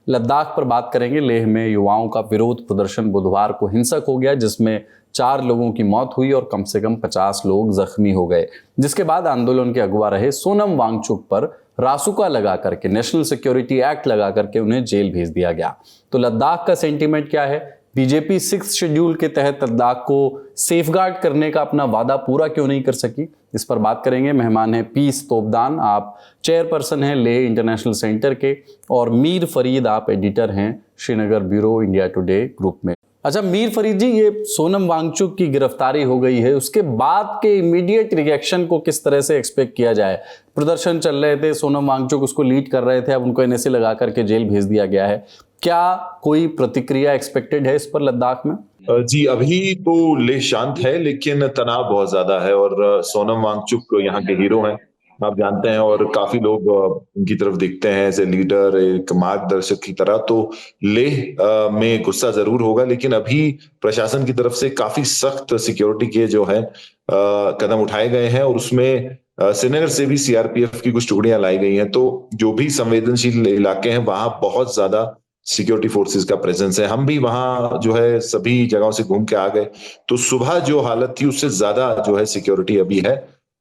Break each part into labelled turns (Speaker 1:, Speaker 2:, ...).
Speaker 1: लद्दाख पर बात करेंगे। लेह में युवाओं का विरोध प्रदर्शन बुधवार को हिंसक हो गया, जिसमें 4 लोगों की मौत हुई और कम से कम 50 लोग जख्मी हो गए, जिसके बाद आंदोलन के अगुवा रहे सोनम वांगचुक पर रासुका लगा करके, नेशनल सिक्योरिटी एक्ट लगा करके उन्हें जेल भेज दिया गया। तो लद्दाख का सेंटीमेंट क्या है? बीजेपी 6th शेड्यूल के तहत लद्दाख को सेफगार्ड करने का अपना वादा पूरा क्यों नहीं कर सकी, इस पर बात करेंगे। मेहमान है पीस तोपदान, आप चेयरपर्सन हैं लेह इंटरनेशनल सेंटर के, और मीर फरीद, आप एडिटर हैं Srinagar bureau India today group में। अच्छा मीर फरीद जी, ये सोनम वांगचुक की गिरफ्तारी हो गई है, उसके बाद के इमीडिएट रिएक्शन को किस तरह से एक्सपेक्ट किया जाए? प्रदर्शन चल रहे थे, सोनम वांगचुक उसको लीड कर रहे थे, अब उनको एनएसए लगा करके जेल भेज दिया गया है। क्या कोई प्रतिक्रिया एक्सपेक्टेड है इस पर लद्दाख में?
Speaker 2: जी, अभी तो लेह शांत है, लेकिन तनाव बहुत ज्यादा है और सोनम वांगचुक यहाँ के हीरो हैं, आप जानते हैं, और काफी लोग उनकी तरफ दिखते हैं एज ए लीडर, एक मार्गदर्शक की तरह। तो लेह में गुस्सा जरूर होगा, लेकिन अभी प्रशासन की तरफ से काफी सख्त सिक्योरिटी के जो है कदम उठाए गए हैं, और उसमें श्रीनगर से भी सीआरपीएफ की कुछ टुकड़ियां लाई गई हैं। तो जो भी संवेदनशील इलाके हैं वहां बहुत ज्यादा सिक्योरिटी फोर्सेस का प्रेजेंस है। हम भी वहां जो है सभी जगहों से घूम के आ गए, तो सुबह जो हालत थी उससे ज्यादा जो है सिक्योरिटी अभी है।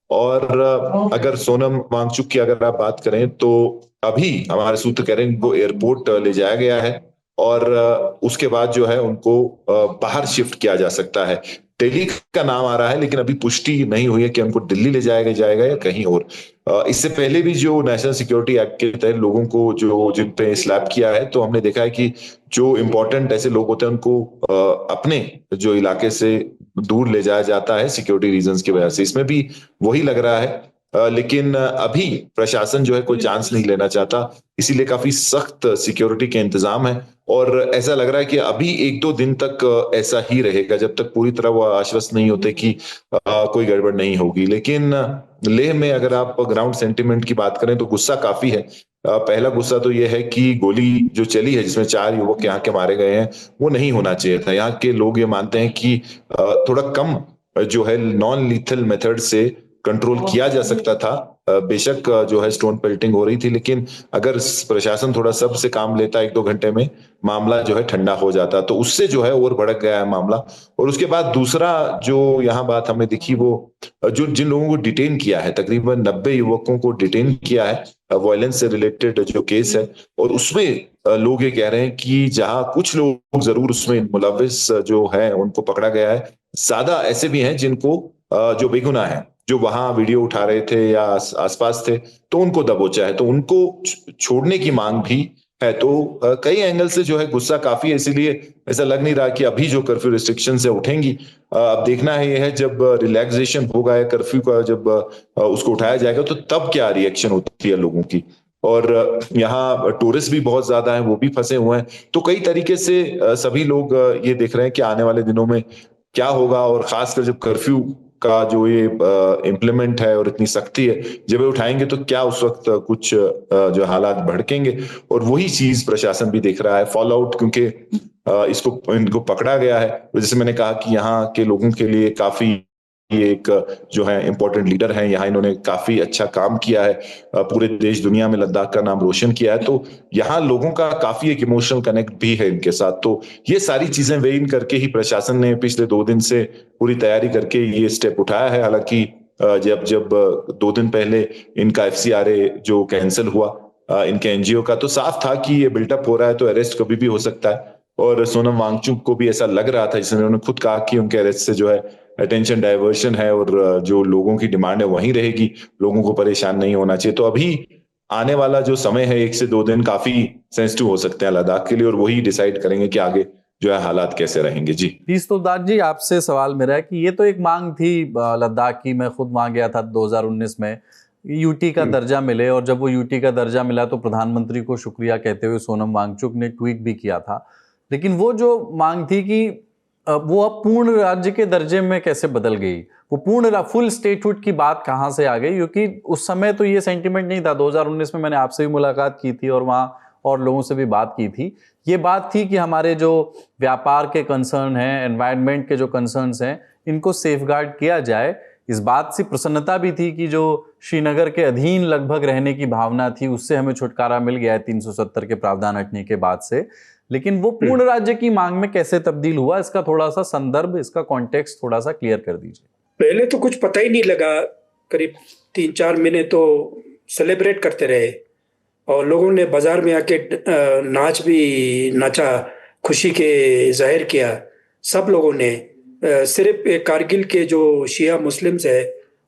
Speaker 2: और अगर सोनम वांगचुक की अगर आप बात करें, तो अभी हमारे सूत्र कह रहे हैं उनको एयरपोर्ट ले जाया गया है, और उसके बाद जो है उनको बाहर शिफ्ट किया जा सकता है। दिल्ली का नाम आ रहा है, लेकिन अभी पुष्टि नहीं हुई है कि उनको दिल्ली ले जाएगा जाएगा या कहीं और। इससे पहले भी जो नेशनल सिक्योरिटी एक्ट के तहत लोगों को जो जिन पे स्लैप किया है, तो हमने देखा है कि जो इम्पोर्टेंट ऐसे लोग होते हैं उनको अपने जो इलाके से दूर ले जाया जाता है सिक्योरिटी रीजंस की वजह से। इसमें भी वही लग रहा है, लेकिन अभी प्रशासन जो है कोई चांस नहीं लेना चाहता, इसीलिए काफी सख्त सिक्योरिटी के इंतजाम है। और ऐसा लग रहा है कि अभी 1-2 दिन तक ऐसा ही रहेगा, जब तक पूरी तरह वो आश्वस्त नहीं होते कि कोई गड़बड़ नहीं होगी। लेकिन लेह में अगर आप ग्राउंड सेंटिमेंट की बात करें तो गुस्सा काफी है। पहला गुस्सा तो ये है कि गोली जो चली है, जिसमें 4 युवक यहाँ के मारे गए हैं, वो नहीं होना चाहिए था। यहाँ के लोग ये मानते हैं कि थोड़ा कम जो है नॉन लीथल मेथड से कंट्रोल किया जा सकता था। बेशक जो है स्टोन पेल्टिंग हो रही थी, लेकिन अगर प्रशासन थोड़ा सब से काम लेता 1-2 घंटे में, मामला जो है ठंडा हो जाता, तो उससे जो है और भड़क गया है मामला। और उसके बाद दूसरा जो यहाँ बात हमें दिखी, वो जो जिन लोगों को डिटेन किया है, तकरीबन 90 युवकों को डिटेन किया है वायलेंस से रिलेटेड जो केस है, और उसमें लोग ये कह रहे हैं कि जहां कुछ लोग जरूर उसमें मुलविस जो है उनको पकड़ा गया है, ज्यादा ऐसे भी हैं जिनको जो बेगुनाह है, जो वहां वीडियो उठा रहे थे या आसपास थे, तो उनको दबोचा है, तो उनको छोड़ने की मांग भी है। तो कई एंगल से जो है गुस्सा काफी है, इसीलिए ऐसा लग नहीं रहा कि अभी जो कर्फ्यू रिस्ट्रिक्शन है उठेंगी। अब देखना है, ये है जब रिलैक्सेशन होगा या कर्फ्यू का जब उसको उठाया जाएगा, तो तब क्या रिएक्शन होती है लोगों की। और यहाँ टूरिस्ट भी बहुत ज्यादा है, वो भी फंसे हुए हैं। तो कई तरीके से सभी लोग ये देख रहे हैं कि आने वाले दिनों में क्या होगा, और खासकर जब कर्फ्यू का जो ये इम्प्लीमेंट है और इतनी सख्ती है, जब ये उठाएंगे तो क्या उस वक्त कुछ जो हालात भड़केंगे। और वही चीज प्रशासन भी देख रहा है, फॉल आउट, क्योंकि इसको इनको पकड़ा गया है। जैसे मैंने कहा कि यहाँ के लोगों के लिए काफी ये एक जो है इम्पोर्टेंट लीडर हैं, यहाँ इन्होंने काफी अच्छा काम किया है, पूरे देश दुनिया में लद्दाख का नाम रोशन किया है। तो यहाँ लोगों का काफी एक इमोशनल कनेक्ट भी है इनके साथ। तो ये सारी चीजें वेइ इन करके ही प्रशासन ने पिछले 2 दिन से पूरी तैयारी करके ये स्टेप उठाया है। हालांकि जब जब 2 दिन पहले इनका एफसीआरए जो कैंसिल हुआ इनके एनजीओ का, तो साफ था कि ये बिल्टअप हो रहा है, तो अरेस्ट कभी भी हो सकता है। और सोनम वांगचुक को भी ऐसा लग रहा था, जिसने उन्होंने खुद कहा कि उनके अरेस्ट से जो है अटेंशन डाइवर्शन है, और जो लोगों की डिमांड है वहीं रहेगी, लोगों को परेशान नहीं होना चाहिए। तो अभी आने वाला जो समय है, 1 से 2 दिन काफी सेंसिटिव हो सकते हैं लद्दाख के लिए, और वही डिसाइड करेंगे कि आगे जो है हालात कैसे रहेंगे। जी
Speaker 1: पीस तोपदान जी, आपसे सवाल मेरा है कि ये तो एक मांग थी लद्दाख की, मैं खुद वहां गया था 2019 में, यूटी का दर्जा मिले, और जब वो यूटी का दर्जा मिला तो प्रधानमंत्री को शुक्रिया कहते हुए सोनम वांगचुक ने ट्वीट भी किया था। लेकिन वो जो मांग थी कि वो अब पूर्ण राज्य के दर्जे में कैसे बदल गई, वो पूर्ण फुल स्टेटहुड की बात कहां से आ गई? क्योंकि उस समय तो ये सेंटिमेंट नहीं था। 2019 में मैंने आपसे भी मुलाकात की थी और वहां और लोगों से भी बात की थी। ये बात थी कि हमारे जो व्यापार के कंसर्न हैं, एनवायरनमेंट के जो कंसर्न्स हैं, इनको सेफगार्ड किया जाए, इस बात से प्रसन्नता भी थी कि जो श्रीनगर के अधीन लगभग रहने की भावना थी उससे हमें छुटकारा मिल गया है 370 के प्रावधान हटने के बाद से। लेकिन वो पूर्ण राज्य की मांग में कैसे तब्दील हुआ, इसका थोड़ा सा संदर्भ, इसका कॉन्टेक्स्ट थोड़ा सा क्लियर कर दीजिए।
Speaker 3: पहले तो कुछ पता ही नहीं लगा, करीब 3-4 महीने तो सेलिब्रेट करते रहे और लोगों ने बाजार में आके नाच भी नाचा, खुशी के जाहिर किया सब लोगों ने। सिर्फ कारगिल के जो शिया मुस्लिम्स है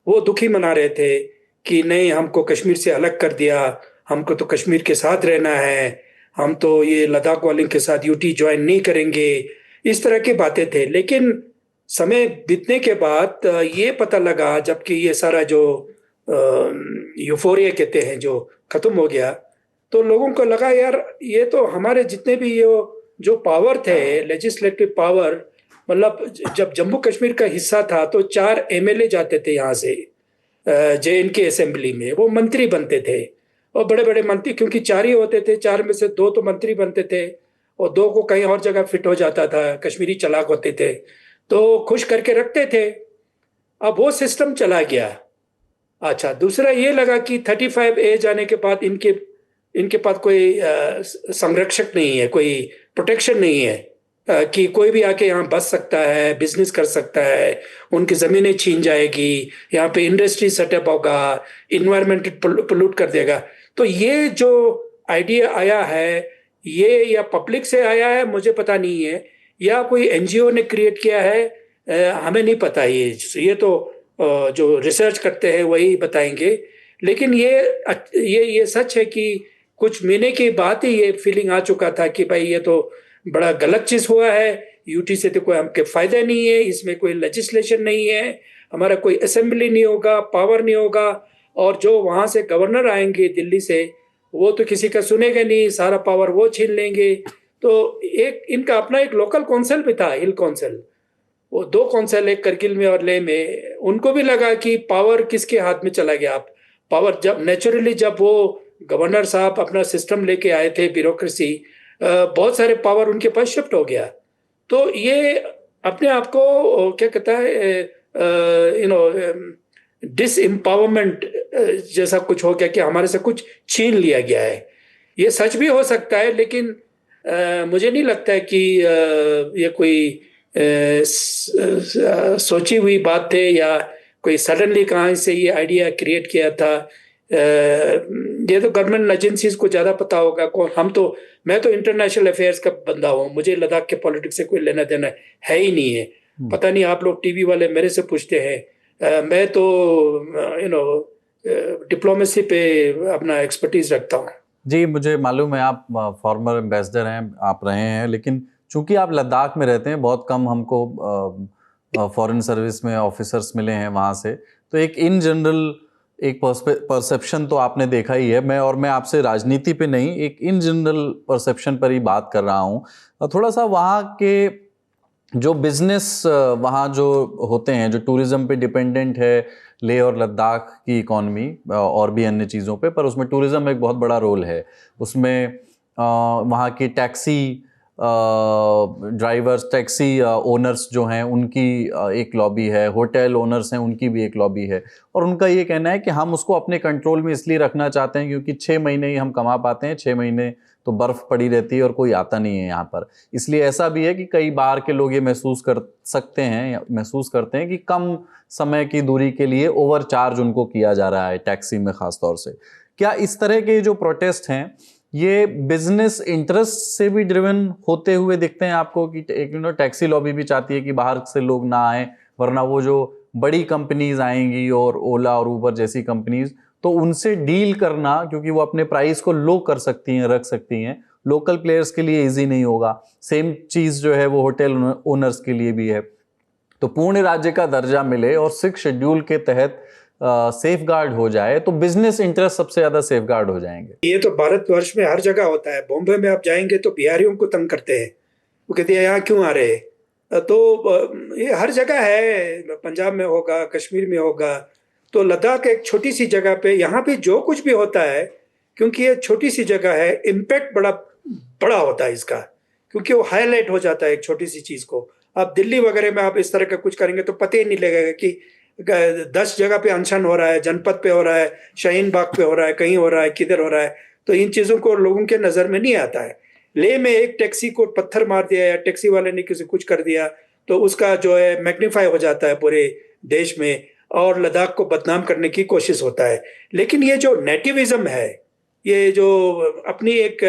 Speaker 3: वो दुखी मना रहे थे कि नहीं, हमको कश्मीर से अलग कर दिया, हमको तो कश्मीर के साथ रहना है, हम तो ये लद्दाख वालों के साथ यूटी ज्वाइन नहीं करेंगे, इस तरह की बातें थे। लेकिन समय बीतने के बाद ये पता लगा, जबकि ये सारा जो यूफोरिया कहते हैं जो खत्म हो गया, तो लोगों को लगा यार ये तो हमारे जितने भी ये जो पावर थे, लेजिस्लेटिव पावर, मतलब जब जम्मू कश्मीर का हिस्सा था तो 4 एमएलए जाते थे यहाँ से JNK असेंबली में, वो मंत्री बनते थे और बड़े बड़े मंत्री, क्योंकि 4 ही होते थे, 4 में से 2 तो मंत्री बनते थे और 2 को कहीं और जगह फिट हो जाता था, कश्मीरी चालाक होते थे तो खुश करके रखते थे। अब वो सिस्टम चला गया। अच्छा, दूसरा ये लगा कि 35 एज आने के बाद इनके पास कोई संरक्षक नहीं है, कोई प्रोटेक्शन नहीं है कि कोई भी आके यहाँ बस सकता है, बिजनेस कर सकता है, उनकी ज़मीनें छीन जाएगी, यहाँ पे इंडस्ट्री सेटअप होगा, इन्वायरमेंट पोल्यूट कर देगा। तो ये जो आइडिया आया है, ये या पब्लिक से आया है मुझे पता नहीं है, या कोई NGO ने क्रिएट किया है, हमें नहीं पता। ये तो जो रिसर्च करते हैं वही बताएंगे। लेकिन ये सच है कि कुछ महीने के बाद ही ये फीलिंग आ चुका था कि भाई ये तो बड़ा गलत चीज हुआ है, यूटी से तो कोई हमके फायदा नहीं है, इसमें कोई लेजिस्लेशन नहीं है, हमारा कोई असेंबली नहीं होगा, पावर नहीं होगा, और जो वहां से गवर्नर आएंगे दिल्ली से वो तो किसी का सुनेगा नहीं, सारा पावर वो छीन लेंगे। तो एक इनका अपना एक लोकल काउंसिल भी था, हिल काउंसिल, वो 2 काउंसिल, एक करगिल में और लेह में, उनको भी लगा कि पावर किसके हाथ में चला गया। आप पावर जब नेचुरली जब वो गवर्नर साहब अपना सिस्टम लेके आए थे, ब्यूरोक्रेसी, बहुत सारे पावर उनके पास शिफ्ट हो गया। तो ये अपने आप को क्या कहता है, डिसएम्पावरमेंट जैसा कुछ हो गया कि हमारे से कुछ छीन लिया गया है। ये सच भी हो सकता है, लेकिन मुझे नहीं लगता है कि ये कोई सोची हुई बात थे या कोई सडनली कहाँ से ये आइडिया क्रिएट किया था। ये तो गवर्नमेंट एजेंसीज को ज़्यादा पता होगा। मैं तो इंटरनेशनल अफेयर्स का बंदा हूँ, मुझे लद्दाख के पॉलिटिक्स से कोई लेना देना है ही नहीं है। पता नहीं आप लोग टीवी वाले मेरे से पूछते हैं, मैं तो डिप्लोमेसी पे अपना एक्सपर्टीज रखता हूँ।
Speaker 1: जी, मुझे मालूम है आप फॉर्मर एम्बेसडर हैं, आप रहे हैं, लेकिन चूंकि आप लद्दाख में रहते हैं, बहुत कम हमको फॉरेन सर्विस में ऑफिसर्स मिले हैं वहाँ से, तो एक इन जनरल एक परसेप्शन तो आपने देखा ही है। मैं आपसे राजनीति पे नहीं, एक इन जनरल परसेप्शन पर ही बात कर रहा हूँ। थोड़ा सा वहाँ के जो बिजनेस वहाँ जो होते हैं, जो टूरिज्म पे डिपेंडेंट है लेह और लद्दाख की इकॉनमी और भी अन्य चीज़ों पे, पर उसमें टूरिज्म एक बहुत बड़ा रोल है। उसमें वहाँ की टैक्सी ड्राइवर्स, टैक्सी ओनर्स जो हैं उनकी एक लॉबी है, होटल ओनर्स हैं उनकी भी एक लॉबी है, और उनका ये कहना है कि हम उसको अपने कंट्रोल में इसलिए रखना चाहते हैं क्योंकि 6 महीने ही हम कमा पाते हैं, 6 महीने तो बर्फ़ पड़ी रहती है और कोई आता नहीं है यहाँ पर। इसलिए ऐसा भी है कि कई बार के लोग ये महसूस करते हैं कि कम समय की दूरी के लिए ओवर चार्ज उनको किया जा रहा है टैक्सी में ख़ास तौर से। क्या इस तरह के जो प्रोटेस्ट हैं ये बिजनेस इंटरेस्ट से भी ड्रिवन होते हुए दिखते हैं आपको कि टैक्सी लॉबी भी चाहती है कि बाहर से लोग ना आए, वरना वो जो बड़ी कंपनीज आएंगी और ओला और ऊबर जैसी कंपनीज, तो उनसे डील करना, क्योंकि वो अपने प्राइस को लो कर सकती हैं, रख सकती हैं, लोकल प्लेयर्स के लिए इजी नहीं होगा। सेम चीज़ जो है वो होटल ओनर्स के लिए भी है। तो पूर्ण राज्य का दर्जा मिले और 6 शेड्यूल के तहत सेफ गार्ड हो जाए तो बिजनेस इंटरेस्ट सबसे ज्यादा सेफ गार्ड हो जाएंगे।
Speaker 3: ये तो भारतवर्ष में हर जगह होता है। बॉम्बे में आप जाएंगे तो बिहारियों को तंग करते हैं, वो कहते हैं यहाँ क्यों आ रहे। तो ये हर जगह है, पंजाब में होगा, कश्मीर में होगा। तो लद्दाख एक छोटी सी जगह पे, यहाँ पे जो कुछ भी होता है, क्योंकि ये छोटी सी जगह है, इम्पैक्ट बड़ा होता है इसका, क्योंकि वो हाईलाइट हो जाता है एक छोटी सी चीज को। आप दिल्ली वगैरह में आप इस तरह का कुछ करेंगे तो पता ही नहीं लगेगा कि 10 जगह पे अनशन हो रहा है, जनपद पे हो रहा है, शाहीन बाग पे हो रहा है, कहीं हो रहा है, किधर हो रहा है, तो इन चीज़ों को लोगों के नज़र में नहीं आता है। लेह में एक टैक्सी को पत्थर मार दिया या टैक्सी वाले ने किसी कुछ कर दिया तो उसका जो है मैग्नीफाई हो जाता है पूरे देश में और लद्दाख को बदनाम करने की कोशिश होता है। लेकिन ये जो नेटिविज्म है, ये जो अपनी एक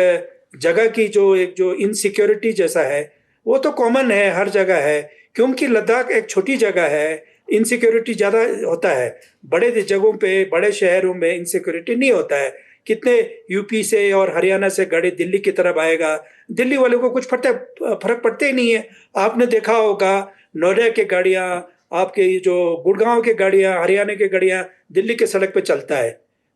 Speaker 3: जगह की जो इनसिक्योरिटी जैसा है, वो तो कॉमन है, हर जगह है, क्योंकि लद्दाख एक छोटी जगह है, इनसिक्योरिटी ज़्यादा होता है। बड़े जगहों पे, बड़े शहरों में इनसिक्योरिटी नहीं होता है। कितने यूपी से और हरियाणा से गाड़ी दिल्ली की तरफ आएगा, दिल्ली वालों को कुछ फर्क पड़ता ही नहीं है। आपने देखा होगा नोएडा के गाड़ियाँ, आपके जो गुड़गांव के गाड़ियाँ, हरियाणा के गाड़ियाँ दिल्ली के सड़क पे चलता है,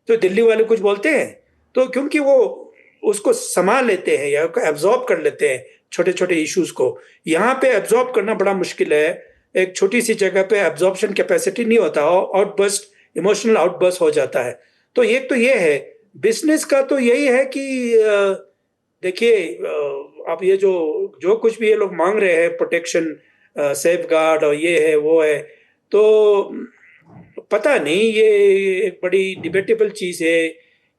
Speaker 3: तो दिल्ली वाले कुछ बोलते हैं? तो क्योंकि वो उसको संभाल लेते हैं या एब्जॉर्ब कर लेते हैं छोटे छोटे इश्यूज को। यहाँ पे एब्जॉर्ब करना बड़ा मुश्किल है। एक छोटी सी जगह पे एब्जॉर्प्शन कैपेसिटी नहीं होता, आउटबर्स्ट, इमोशनल आउटबर्स्ट हो जाता है। तो एक तो ये है। बिजनेस का तो यही है कि देखिए, अब ये जो कुछ भी ये लोग मांग रहे हैं, प्रोटेक्शन, सेफ गार्ड और ये है वो है, तो पता नहीं, ये एक बड़ी डिबेटेबल चीज़ है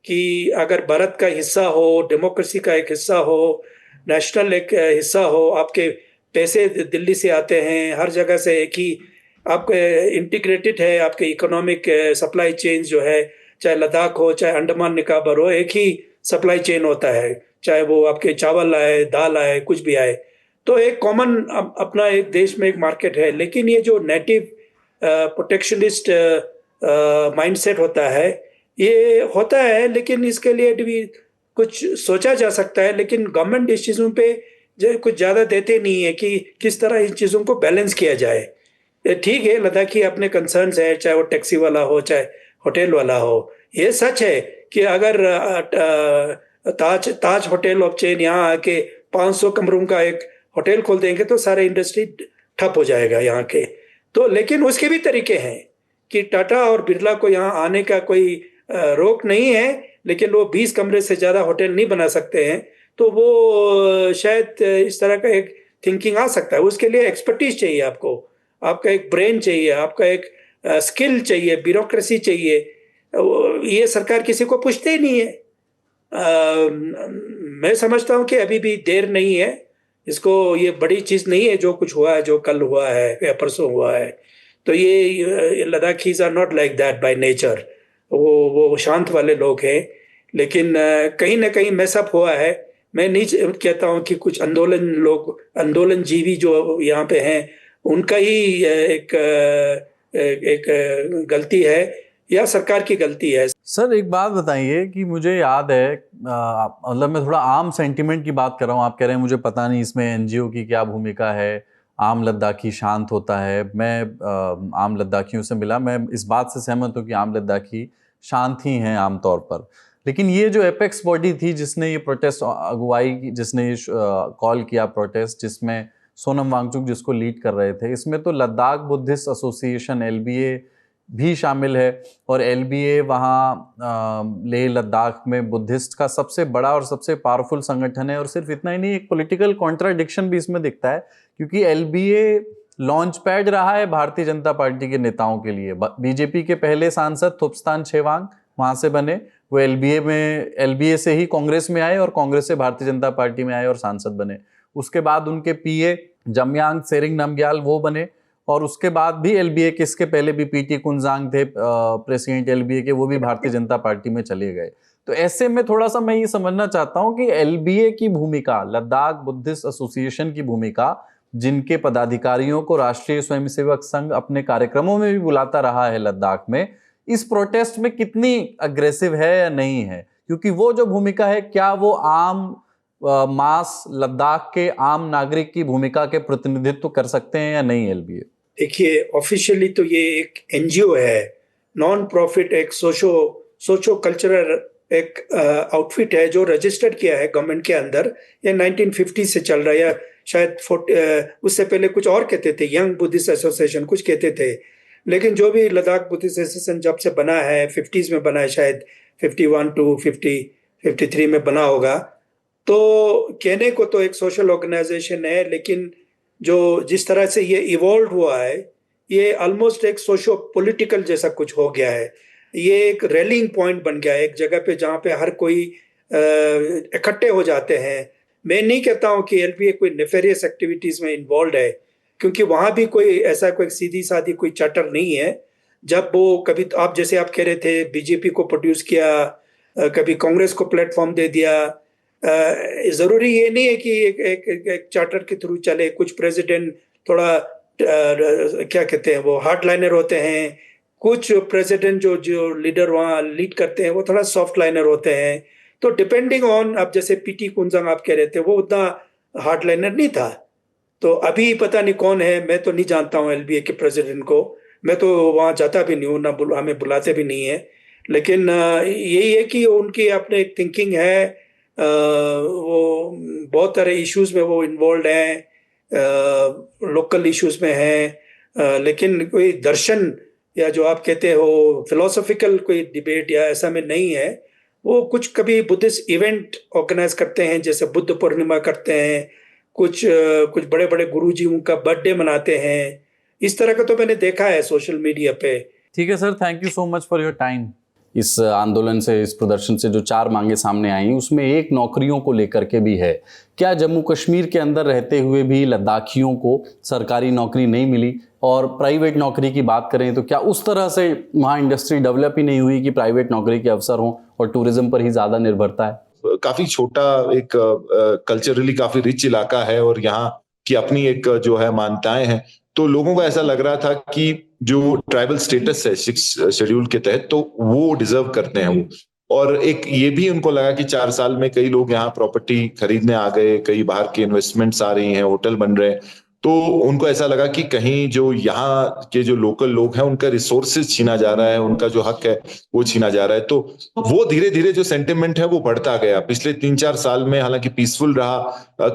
Speaker 3: कि अगर भारत का हिस्सा हो, डेमोक्रेसी का एक हिस्सा हो, नेशनल एक हिस्सा हो, आपके पैसे दिल्ली से आते हैं, हर जगह से एक ही आपके इंटीग्रेटेड है, आपके इकोनॉमिक सप्लाई चेन जो है, चाहे लद्दाख हो, चाहे अंडमान निकोबार हो, एक ही सप्लाई चेन होता है, चाहे वो आपके चावल आए, दाल आए, कुछ भी आए, तो एक कॉमन अपना एक देश में एक मार्केट है। लेकिन ये जो नेटिव प्रोटेक्शनिस्ट माइंडसेट होता है, ये होता है, लेकिन इसके लिए भी कुछ सोचा जा सकता है। लेकिन गवर्नमेंट इस चीज़ों पे जो कुछ ज़्यादा देते नहीं है कि किस तरह इन चीज़ों को बैलेंस किया जाए। ठीक है, लद्दाखी अपने कंसर्न्स है, चाहे वो टैक्सी वाला हो, चाहे होटल वाला हो। ये सच है कि अगर ताज होटल ऑफ चेन यहाँ आके 500 कमरों का एक होटल खोल देंगे तो सारे इंडस्ट्री ठप हो जाएगा यहाँ के। तो लेकिन उसके भी तरीके हैं कि टाटा और बिरला को यहाँ आने का कोई रोक नहीं है, लेकिन वो 20 कमरे से ज़्यादा होटल नहीं बना सकते हैं। तो वो शायद इस तरह का एक थिंकिंग आ सकता है। उसके लिए एक्सपर्टीज चाहिए, आपका एक ब्रेन चाहिए, आपका एक स्किल चाहिए, ब्यूरोक्रेसी चाहिए। ये सरकार किसी को पूछते ही नहीं है। मैं समझता हूँ कि अभी भी देर नहीं है इसको, ये बड़ी चीज़ नहीं है जो कुछ हुआ है, जो कल हुआ है या परसों हुआ है। तो ये Ladakhis are not like that by nature. वो शांत वाले लोग हैं, लेकिन कहीं ना कहीं मैसअप हुआ है। मैं नहीं कहता हूँ कि कुछ आंदोलन जीवी जो यहाँ पे हैं उनका ही एक गलती है या सरकार की गलती है।
Speaker 1: सर एक बात बताइए कि मुझे याद है, मतलब मैं थोड़ा आम सेंटिमेंट की बात कर रहा हूँ। आप कह रहे हैं मुझे पता नहीं इसमें एनजीओ की क्या भूमिका है, आम लद्दाखी शांत होता है। मैं आम लद्दाखियों से मिला, मैं इस बात से सहमत हूँ कि आम लद्दाखी शांत ही हैं आमतौर पर। लेकिन ये जो एपेक्स बॉडी थी जिसने ये प्रोटेस्ट अगुवाई, जिसने ये कॉल किया प्रोटेस्ट, जिसमें सोनम वांगचुक जिसको लीड कर रहे थे, इसमें तो लद्दाख बुद्धिस्ट एसोसिएशन LBA भी शामिल है। और LBA वहाँ लेह लद्दाख में बुद्धिस्ट का सबसे बड़ा और सबसे पावरफुल संगठन है। और सिर्फ इतना ही नहीं, एक पॉलिटिकल कॉन्ट्राडिक्शन भी इसमें दिखता है, क्योंकि LBA लॉन्च पैड रहा है भारतीय जनता पार्टी के नेताओं के लिए। बीजेपी के पहले सांसद थुप्स्तान छेवांग वहाँ से बने, वो LBA से ही कांग्रेस में आए और कांग्रेस से भारतीय जनता पार्टी में आए और सांसद बने। उसके बाद उनके PA जमयांग सेरिंग नामग्याल वो बने, और उसके बाद भी LBA के, इसके पहले भी PT कुंजांग थे प्रेसिडेंट LBA के, वो भी भारतीय जनता पार्टी में चले गए। तो ऐसे में थोड़ा सा मैं ये समझना चाहता हूँ कि LBA की भूमिका, लद्दाख बुद्धिस्ट एसोसिएशन की भूमिका, जिनके पदाधिकारियों को राष्ट्रीय स्वयंसेवक संघ अपने कार्यक्रमों में भी बुलाता रहा है लद्दाख में, इस प्रोटेस्ट में कितनी अग्रेसिव है या नहीं है? क्योंकि वो जो भूमिका है, क्या वो आम मास लद्दाख के आम नागरिक की भूमिका के प्रतिनिधित्व कर सकते हैं या नहीं LBA?
Speaker 3: देखिए, ऑफिशियली तो ये एक NGO है, नॉन प्रॉफिट, एक सोशो कल्चरल एक आउटफिट है जो रजिस्टर्ड किया है गवर्नमेंट के अंदर। ये 1950 से चल रहा है, या शायद उससे पहले कुछ और कहते थे, यंग बुद्धिस्ट एसोसिएशन कुछ कहते थे। लेकिन जो भी लद्दाख बुद्धिस्ट एसोसिएशन जब से बना है, 50s में बना है, शायद 51 to 53 में बना होगा। तो कहने को तो एक सोशल ऑर्गेनाइजेशन है, लेकिन जिस तरह से ये इवॉल्व हुआ है, ये ऑलमोस्ट एक सोशो पॉलिटिकल जैसा कुछ हो गया है। ये एक रैलिंग पॉइंट बन गया है, एक जगह पे जहाँ पे हर कोई इकट्ठे हो जाते हैं। मैं नहीं कहता हूँ कि एलबीए कोई नेफेरियस एक्टिविटीज में इन्वॉल्व है, क्योंकि वहां भी कोई ऐसा कोई सीधी सादी कोई चार्टर नहीं है। जब वो कभी तो आप जैसे आप कह रहे थे बीजेपी को प्रोड्यूस किया, कभी कांग्रेस को प्लेटफॉर्म दे दिया। जरूरी ये नहीं है कि एक चार्टर के थ्रू चले। कुछ प्रेसिडेंट थोड़ा क्या कहते हैं वो हार्ड लाइनर होते हैं, कुछ प्रेसिडेंट जो लीडर वहाँ लीड करते हैं वो थोड़ा सॉफ्ट लाइनर होते हैं। तो डिपेंडिंग ऑन, अब जैसे पीटी कुंजंग आप कह रहे थे वो उतना हार्ड लाइनर नहीं था। तो अभी पता नहीं कौन है, मैं तो नहीं जानता हूँ एलबीए के प्रेसिडेंट को, मैं तो वहाँ जाता भी नहीं हूँ ना, हमें बुलाते भी नहीं है। लेकिन यही है कि उनकी अपने एक थिंकिंग है। वो बहुत सारे इश्यूज में वो इन्वॉल्व हैं, लोकल इश्यूज में हैं। लेकिन कोई दर्शन या जो आप कहते हो फिलोसॉफिकल कोई डिबेट या ऐसा में नहीं है। वो कुछ कभी बुद्धिस्ट इवेंट ऑर्गेनाइज करते हैं, जैसे बुद्ध पूर्णिमा करते हैं, कुछ बड़े बड़े गुरुजी उनका बर्थडे मनाते हैं। इस तरह का तो मैंने देखा है सोशल मीडिया पे।
Speaker 1: ठीक है sir, thank you so much for your time. इस आंदोलन से, इस प्रदर्शन से जो 4 मांगे सामने आई, उसमें एक नौकरियों को लेकर के भी है। क्या जम्मू कश्मीर के अंदर रहते हुए भी लद्दाखियों को सरकारी नौकरी नहीं मिली? और प्राइवेट नौकरी की बात करें तो क्या उस तरह से वहाँ इंडस्ट्री डेवलप ही नहीं हुई कि प्राइवेट नौकरी के अवसर हों, और टूरिज्म पर ही ज़्यादा निर्भरता है?
Speaker 2: काफी छोटा एक कल्चरली काफी रिच इलाका है और यहाँ की अपनी एक जो है मान्यताएं हैं। तो लोगों को ऐसा लग रहा था कि जो ट्राइबल स्टेटस है 6 शेड्यूल के तहत, तो वो डिजर्व करते हैं वो। और एक ये भी उनको लगा कि 4 साल में कई लोग यहाँ प्रॉपर्टी खरीदने आ गए, कई बाहर की इन्वेस्टमेंट्स आ रही हैं, होटल बन रहे हैं। तो उनको ऐसा लगा कि कहीं जो यहाँ के जो लोकल लोग हैं उनका रिसोर्सेज छीना जा रहा है, उनका जो हक है वो छीना जा रहा है। तो वो धीरे धीरे जो सेंटिमेंट है वो बढ़ता गया। पिछले 3-4 साल में हालांकि पीसफुल रहा,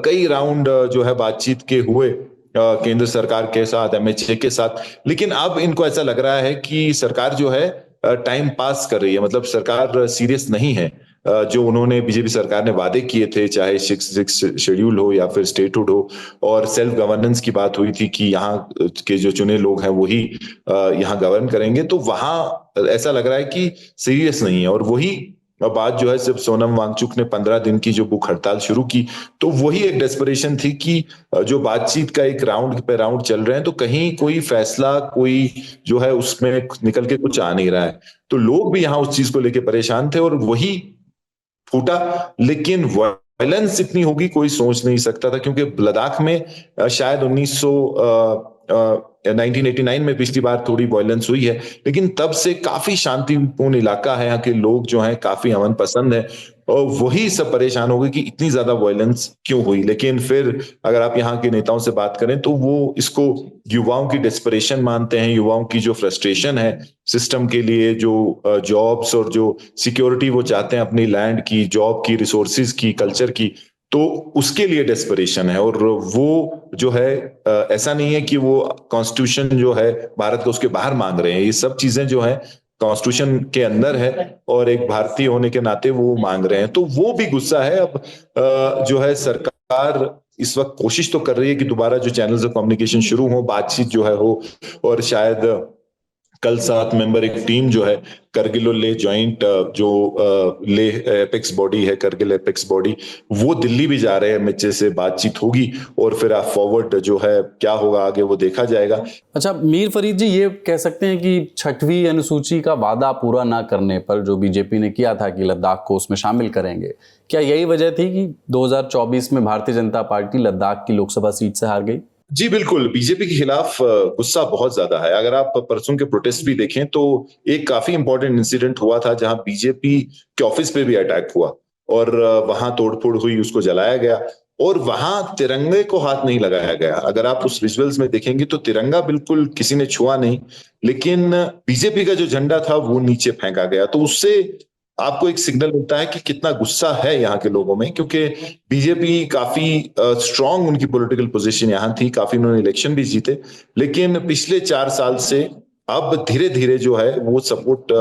Speaker 2: कई राउंड जो है बातचीत के हुए केंद्र सरकार के साथ, एमएचए के साथ। लेकिन अब इनको ऐसा लग रहा है कि सरकार जो है टाइम पास कर रही है, मतलब सरकार सीरियस नहीं है। जो उन्होंने बीजेपी सरकार ने वादे किए थे, चाहे 6 शेड्यूल हो या फिर स्टेटहुड हो, और सेल्फ गवर्नेंस की बात हुई थी कि यहाँ के जो चुने लोग हैं वही यहाँ गवर्न करेंगे, तो वहां ऐसा लग रहा है कि सीरियस नहीं है। और वही बात जो है, जब सोनम वांगचुक ने 15 दिन की जो भूख हड़ताल शुरू की, तो वही एक डेस्परेशन थी कि जो बातचीत का एक राउंड पे राउंड चल रहे हैं, तो कहीं कोई फैसला, कोई जो है उसमें निकल के कुछ आ नहीं रहा है। तो लोग भी यहाँ उस चीज को लेकर परेशान थे और वही फूटा। लेकिन वायलेंस इतनी होगी कोई सोच नहीं सकता था, क्योंकि लद्दाख में शायद 1989 में पिछली बार थोड़ी वायलेंस हुई है, लेकिन तब से काफी शांतिपूर्ण इलाका है। यहाँ के लोग जो हैं काफी अमन पसंद है, और वही सब परेशान हो गए कि इतनी ज्यादा वायलेंस क्यों हुई। लेकिन फिर अगर आप यहाँ के नेताओं से बात करें तो वो इसको युवाओं की डेस्परेशन मानते हैं, युवाओं की जो फ्रस्ट्रेशन है सिस्टम के लिए, जो जॉब्स और जो सिक्योरिटी वो चाहते हैं अपनी लैंड की, जॉब की, रिसोर्सिस की, कल्चर की, तो उसके लिए डेस्परेशन है। और वो जो है ऐसा नहीं है कि वो कॉन्स्टिट्यूशन जो है भारत का उसके बाहर मांग रहे हैं। ये सब चीजें जो है कॉन्स्टिट्यूशन के अंदर है और एक भारतीय होने के नाते वो मांग रहे हैं। तो वो भी गुस्सा है। अब जो है सरकार इस वक्त कोशिश तो कर रही है कि दोबारा जो चैनल्स ऑफ कम्युनिकेशन शुरू हो, बातचीत जो है हो, और शायद कल 7 मेंबर एक टीम जो है करगिल और लेह ज्वाइंट, जो लेह एपेक्स बॉडी है, करगिल एपेक्स बॉडी, वो दिल्ली भी जा रहे हैं, एमएचए से बातचीत होगी और फिर आप फॉरवर्ड जो है क्या होगा आगे वो देखा जाएगा।
Speaker 1: अच्छा मीर फरीद जी, ये कह सकते हैं कि 6वीं अनुसूची का वादा पूरा ना करने पर जो बीजेपी ने किया था कि लद्दाख को उसमें शामिल करेंगे, क्या यही वजह थी कि 2024 में भारतीय जनता पार्टी लद्दाख की लोकसभा सीट से हार गई?
Speaker 2: जी बिल्कुल, बीजेपी के खिलाफ गुस्सा बहुत ज्यादा है। अगर आप परसों के प्रोटेस्ट भी देखें तो एक काफी इंपॉर्टेंट इंसिडेंट हुआ था जहां बीजेपी के ऑफिस पे भी अटैक हुआ और वहां तोड़फोड़ हुई, उसको जलाया गया और वहां तिरंगे को हाथ नहीं लगाया गया। अगर आप उस विजुअल्स में देखेंगे तो तिरंगा बिल्कुल किसी ने छुआ नहीं, लेकिन बीजेपी का जो झंडा था वो नीचे फेंका गया। तो उससे आपको एक सिग्नल मिलता है कि कितना गुस्सा है यहाँ के लोगों में, क्योंकि बीजेपी काफी स्ट्रांग उनकी पॉलिटिकल पोजीशन यहाँ थी, काफी उन्होंने इलेक्शन भी जीते, लेकिन पिछले 4 साल से अब धीरे धीरे जो है वो सपोर्ट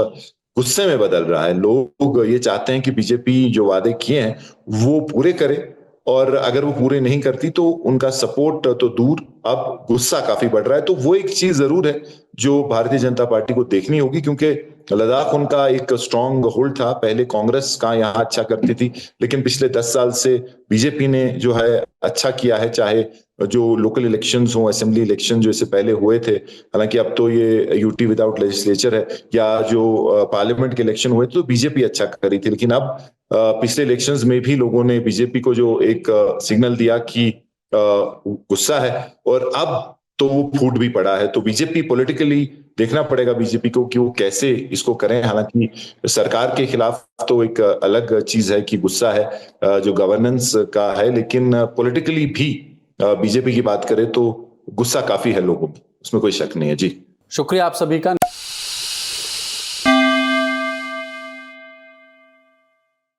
Speaker 2: गुस्से में बदल रहा है। लोग ये चाहते हैं कि बीजेपी जो वादे किए हैं वो पूरे करे और अगर वो पूरे नहीं करती तो उनका सपोर्ट तो दूर, अब गुस्सा काफी बढ़ रहा है। तो वो एक चीज जरूर है जो भारतीय जनता पार्टी को देखनी होगी, क्योंकि लद्दाख उनका एक स्ट्रांग होल्ड था। पहले कांग्रेस का यहाँ अच्छा करती थी, लेकिन पिछले 10 साल से बीजेपी ने जो है अच्छा किया है। चाहे जो लोकल इलेक्शंस हो, असेंबली इलेक्शन जो इससे पहले हुए थे, हालांकि अब तो ये यूटी विदाउट लेजिस्लेचर है, या जो पार्लियामेंट के इलेक्शन हुए तो बीजेपी अच्छा करी थी। लेकिन अब पिछले इलेक्शंस में भी लोगों ने बीजेपी को जो एक सिग्नल दिया कि गुस्सा है, और अब तो वो फूट भी पड़ा है। तो बीजेपी पॉलिटिकली देखना पड़ेगा बीजेपी को कि वो कैसे इसको करें। हालांकि सरकार के खिलाफ तो एक अलग चीज है कि गुस्सा है जो गवर्नेंस का है, लेकिन पॉलिटिकली भी बीजेपी की बात करें तो गुस्सा काफी है लोगों में, उसमें कोई शक नहीं है। जी
Speaker 1: शुक्रिया आप सभी का।